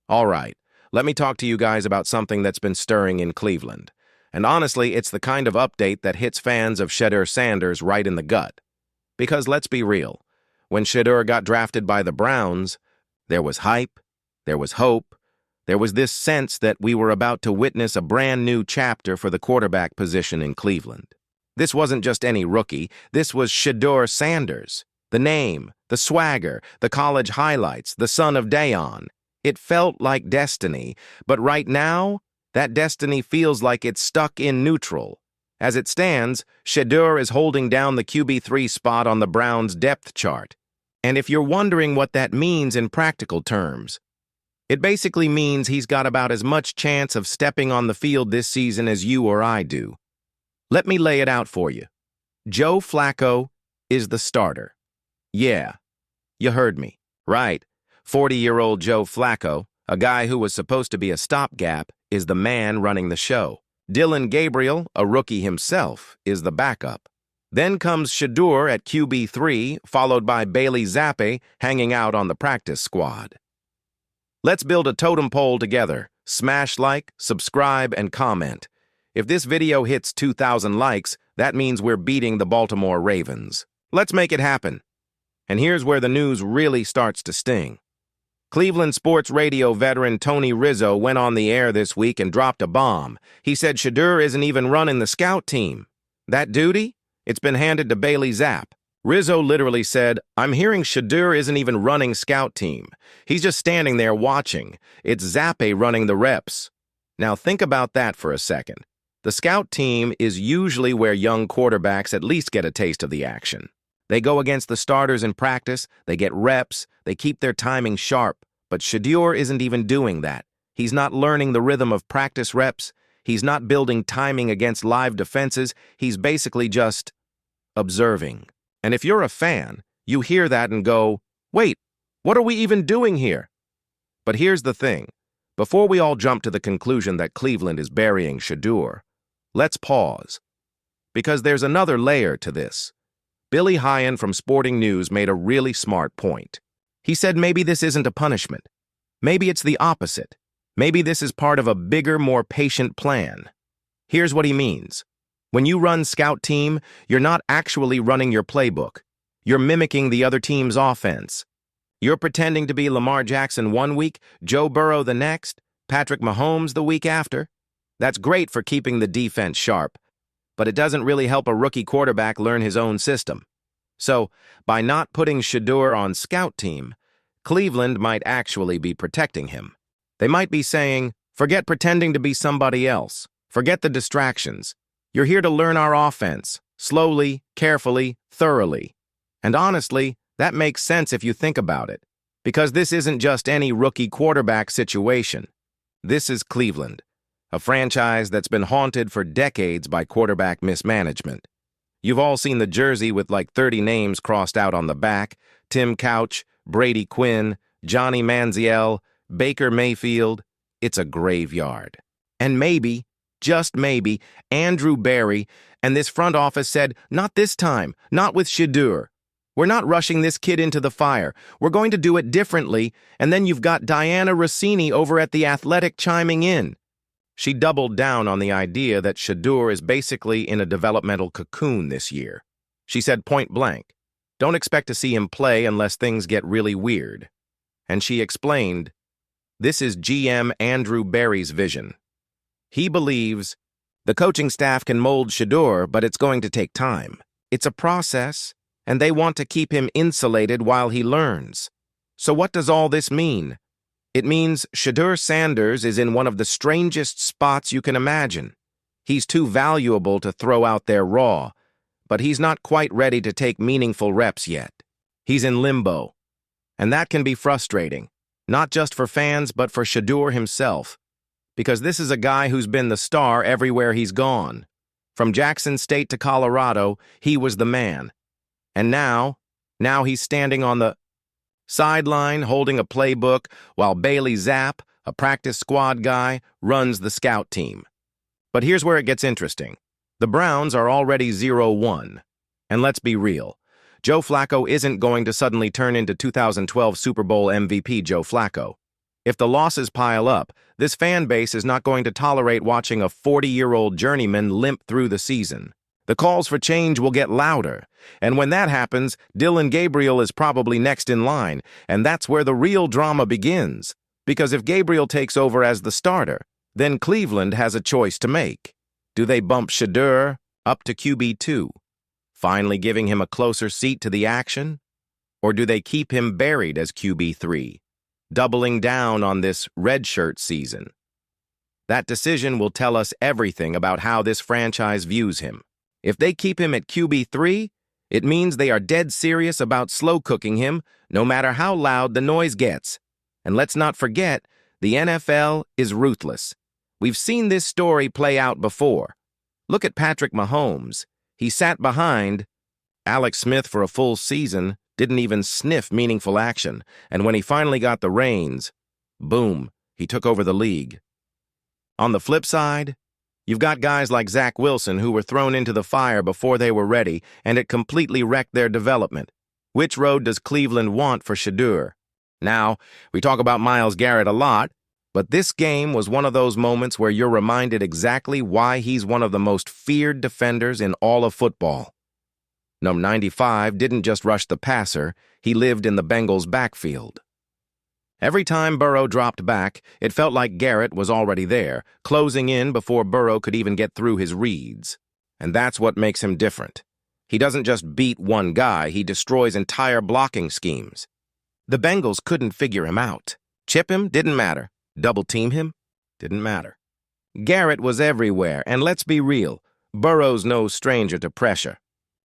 All right, let me talk to you guys about something that's been stirring in Cleveland. And honestly, it's the kind of update that hits fans of Shedeur Sanders right in the gut. Because let's be real, when Shedeur got drafted by the Browns, there was hype, there was hope, there was this sense that we were about to witness a brand new chapter for the quarterback position in Cleveland. This wasn't just any rookie, this was Shedeur Sanders. The name, the swagger, the college highlights, the son of Dayon. It felt like destiny, but right now, that destiny feels like it's stuck in neutral. As it stands, Shedeur is holding down the QB3 spot on the Browns' depth chart. And if you're wondering what that means in practical terms, it basically means he's got about as much chance of stepping on the field this season as you or I do. Let me lay it out for you. Joe Flacco is the starter. Yeah, you heard me. Right. 40-year-old Joe Flacco, a guy who was supposed to be a stopgap, is the man running the show. Dillon Gabriel, a rookie himself, is the backup. Then comes Shedeur at QB3, followed by Bailey Zappi hanging out on the practice squad. Let's build a totem pole together. Smash like, subscribe, and comment. If this video hits 2,000 likes, that means we're beating the Baltimore Ravens. Let's make it happen. And here's where the news really starts to sting. Cleveland sports radio veteran Tony Rizzo went on the air this week and dropped a bomb. He said Shedeur isn't even running the scout team. That duty? It's been handed to Bailey Zapp. Rizzo literally said, "I'm hearing Shedeur isn't even running scout team. He's just standing there watching. It's Zappi running the reps." Now think about that for a second. The scout team is usually where young quarterbacks at least get a taste of the action. They go against the starters in practice, they get reps, they keep their timing sharp. But Shedeur isn't even doing that. He's not learning the rhythm of practice reps. He's not building timing against live defenses. He's basically just observing. And if you're a fan, you hear that and go, wait, what are we even doing here? But here's the thing. Before we all jump to the conclusion that Cleveland is burying Shedeur, let's pause. Because there's another layer to this. Billy Hyan from Sporting News made a really smart point. He said maybe this isn't a punishment. Maybe it's the opposite. Maybe this is part of a bigger, more patient plan. Here's what he means. When you run scout team, you're not actually running your playbook. You're mimicking the other team's offense. You're pretending to be Lamar Jackson one week, Joe Burrow the next, Patrick Mahomes the week after. That's great for keeping the defense sharp, but it doesn't really help a rookie quarterback learn his own system. So, by not putting Shedeur on scout team, Cleveland might actually be protecting him. They might be saying, forget pretending to be somebody else. Forget the distractions. You're here to learn our offense, slowly, carefully, thoroughly. And honestly, that makes sense if you think about it, because this isn't just any rookie quarterback situation. This is Cleveland, a franchise that's been haunted for decades by quarterback mismanagement. You've all seen the jersey with like 30 names crossed out on the back: Tim Couch, Brady Quinn, Johnny Manziel, Baker Mayfield. It's a graveyard. And maybe, just maybe, Andrew Berry and this front office said, not this time, not with Shedeur. We're not rushing this kid into the fire. We're going to do it differently. And then you've got Diana Rossini over at The Athletic chiming in. She doubled down on the idea that Shedeur is basically in a developmental cocoon this year. She said point blank, don't expect to see him play unless things get really weird. And she explained, this is GM Andrew Berry's vision. He believes the coaching staff can mold Shedeur, but it's going to take time. It's a process, and they want to keep him insulated while he learns. So what does all this mean? It means Shedeur Sanders is in one of the strangest spots you can imagine. He's too valuable to throw out there raw, but he's not quite ready to take meaningful reps yet. He's in limbo. And that can be frustrating, not just for fans, but for Shedeur himself, because this is a guy who's been the star everywhere he's gone. From Jackson State to Colorado, he was the man. And now he's standing on the sideline holding a playbook while Bailey Zapp, a practice squad guy, runs the scout team. But here's where it gets interesting. The Browns are already 0-1. And let's be real. Joe Flacco isn't going to suddenly turn into 2012 Super Bowl MVP Joe Flacco. If the losses pile up, this fan base is not going to tolerate watching a 40-year-old journeyman limp through the season. The calls for change will get louder, and when that happens, Dillon Gabriel is probably next in line, and that's where the real drama begins. Because if Gabriel takes over as the starter, then Cleveland has a choice to make. Do they bump Shedeur up to QB2, finally giving him a closer seat to the action? Or do they keep him buried as QB3, doubling down on this redshirt season? That decision will tell us everything about how this franchise views him. If they keep him at QB3, it means they are dead serious about slow-cooking him, no matter how loud the noise gets. And let's not forget, the NFL is ruthless. We've seen this story play out before. Look at Patrick Mahomes. He sat behind. Alex Smith for a full season didn't even sniff meaningful action, and when he finally got the reins, boom, he took over the league. On the flip side, you've got guys like Zach Wilson who were thrown into the fire before they were ready, and it completely wrecked their development. Which road does Cleveland want for Shedeur? Now, we talk about Myles Garrett a lot, but this game was one of those moments where you're reminded exactly why he's one of the most feared defenders in all of football. Number 95 didn't just rush the passer, he lived in the Bengals' backfield. Every time Burrow dropped back, it felt like Garrett was already there, closing in before Burrow could even get through his reads. And that's what makes him different. He doesn't just beat one guy, he destroys entire blocking schemes. The Bengals couldn't figure him out. Chip him? Didn't matter. Double team him? Didn't matter. Garrett was everywhere, and let's be real, Burrow's no stranger to pressure.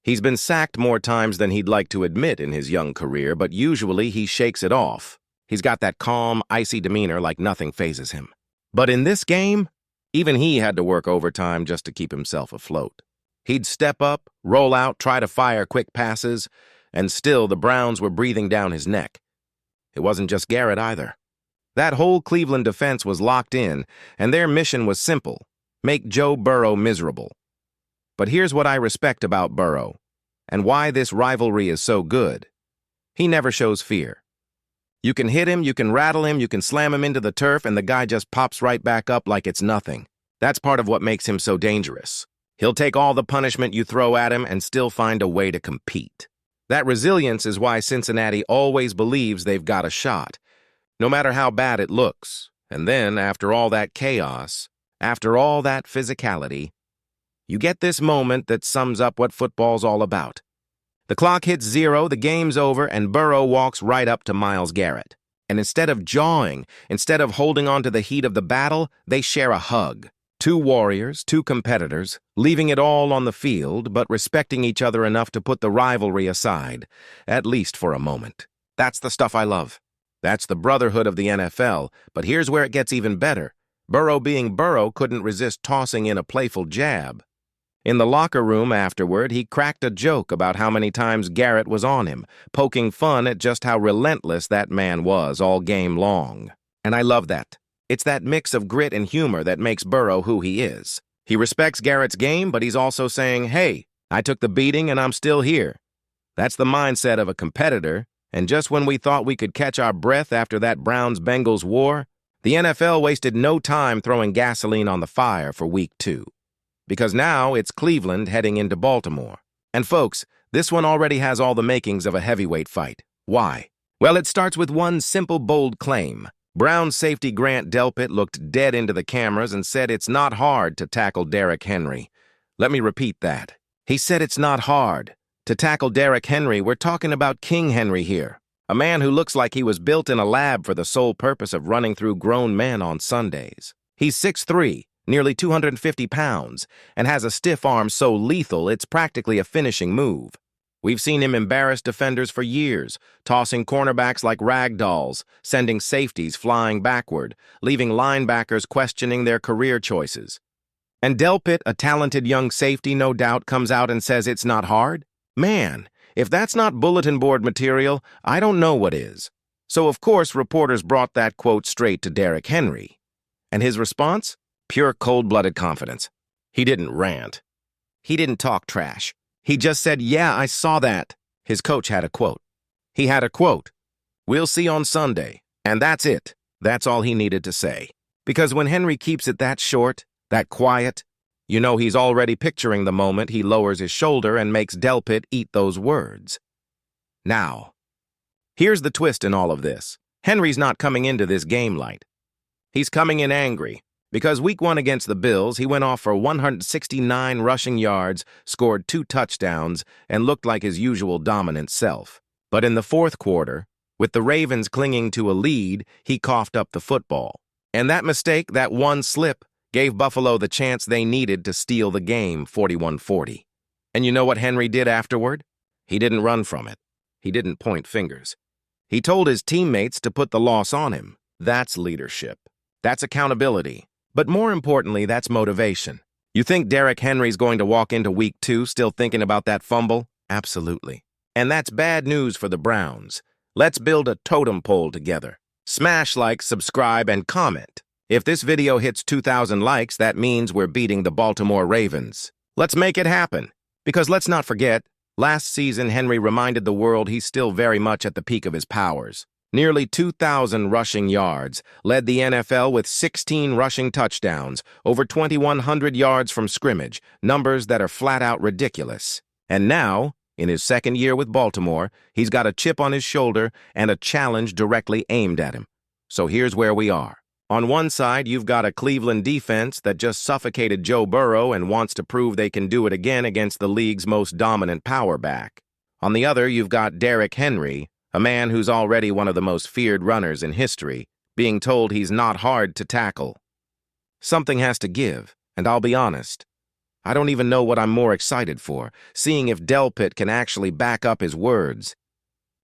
He's been sacked more times than he'd like to admit in his young career, but usually he shakes it off. He's got that calm, icy demeanor like nothing phases him. But in this game, even he had to work overtime just to keep himself afloat. He'd step up, roll out, try to fire quick passes, and still the Browns were breathing down his neck. It wasn't just Garrett either. That whole Cleveland defense was locked in, and their mission was simple: make Joe Burrow miserable. But here's what I respect about Burrow, and why this rivalry is so good. He never shows fear. You can hit him, you can rattle him, you can slam him into the turf, and the guy just pops right back up like it's nothing. That's part of what makes him so dangerous. He'll take all the punishment you throw at him and still find a way to compete. That resilience is why Cincinnati always believes they've got a shot, no matter how bad it looks. And then, after all that chaos, after all that physicality, you get this moment that sums up what football's all about. The clock hits 0, the game's over, and Burrow walks right up to Myles Garrett. And instead of jawing, instead of holding on to the heat of the battle, they share a hug. Two warriors, two competitors, leaving it all on the field, but respecting each other enough to put the rivalry aside, at least for a moment. That's the stuff I love. That's the brotherhood of the NFL, but here's where it gets even better. Burrow being Burrow couldn't resist tossing in a playful jab. In the locker room afterward, he cracked a joke about how many times Garrett was on him, poking fun at just how relentless that man was all game long. And I love that. It's that mix of grit and humor that makes Burrow who he is. He respects Garrett's game, but he's also saying, hey, I took the beating and I'm still here. That's the mindset of a competitor, and just when we thought we could catch our breath after that Browns-Bengals war, the NFL wasted no time throwing gasoline on the fire for Week 2. Because now it's Cleveland heading into Baltimore. And folks, this one already has all the makings of a heavyweight fight. Why? Well, it starts with one simple, bold claim. Browns safety Grant Delpit looked dead into the cameras and said it's not hard to tackle Derrick Henry. Let me repeat that. He said it's not hard. To tackle Derrick Henry, we're talking about King Henry here. A man who looks like he was built in a lab for the sole purpose of running through grown men on Sundays. He's 6'3", nearly 250 pounds, and has a stiff arm so lethal it's practically a finishing move. We've seen him embarrass defenders for years, tossing cornerbacks like rag dolls, sending safeties flying backward, leaving linebackers questioning their career choices. And Delpit, a talented young safety, no doubt, comes out and says it's not hard? Man, if that's not bulletin board material, I don't know what is. So, of course, reporters brought that quote straight to Derrick Henry. And his response? Pure cold-blooded confidence. He didn't rant. He didn't talk trash. He just said, yeah, I saw that. His coach had a quote. He had a quote. We'll see on Sunday. And that's it. That's all he needed to say. Because when Henry keeps it that short, that quiet, you know he's already picturing the moment he lowers his shoulder and makes Delpit eat those words. Now, here's the twist in all of this. Henry's not coming into this game light. He's coming in angry, because week 1 against the Bills, he went off for 169 rushing yards, scored 2 touchdowns, and looked like his usual dominant self. But in the fourth quarter, with the Ravens clinging to a lead, he coughed up the football. And that mistake, that one slip, gave Buffalo the chance they needed to steal the game 41-40. And you know what Henry did afterward? He didn't run from it. He didn't point fingers. He told his teammates to put the loss on him. That's leadership. That's accountability. But more importantly, that's motivation. You think Derrick Henry's going to walk into week 2 still thinking about that fumble? Absolutely. And that's bad news for the Browns. Let's build a totem pole together. Smash like, subscribe, and comment. If this video hits 2,000 likes, that means we're beating the Baltimore Ravens. Let's make it happen. Because let's not forget, last season Henry reminded the world he's still very much at the peak of his powers. Nearly 2,000 rushing yards, led the NFL with 16 rushing touchdowns, over 2,100 yards from scrimmage, numbers that are flat-out ridiculous. And now, in his second year with Baltimore, he's got a chip on his shoulder and a challenge directly aimed at him. So here's where we are. On one side, you've got a Cleveland defense that just suffocated Joe Burrow and wants to prove they can do it again against the league's most dominant power back. On the other, you've got Derrick Henry, a man who's already one of the most feared runners in history, being told he's not hard to tackle. Something has to give, and I'll be honest. I don't even know what I'm more excited for, seeing if Delpit can actually back up his words,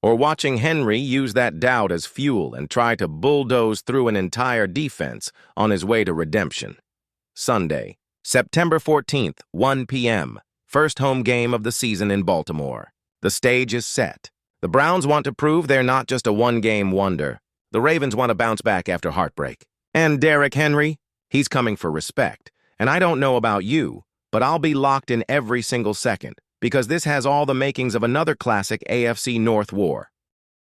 or watching Henry use that doubt as fuel and try to bulldoze through an entire defense on his way to redemption. Sunday, September 14th, 1 p.m., first home game of the season in Baltimore. The stage is set. The Browns want to prove they're not just a one-game wonder. The Ravens want to bounce back after heartbreak. And Derrick Henry, he's coming for respect. And I don't know about you, but I'll be locked in every single second, because this has all the makings of another classic AFC North war.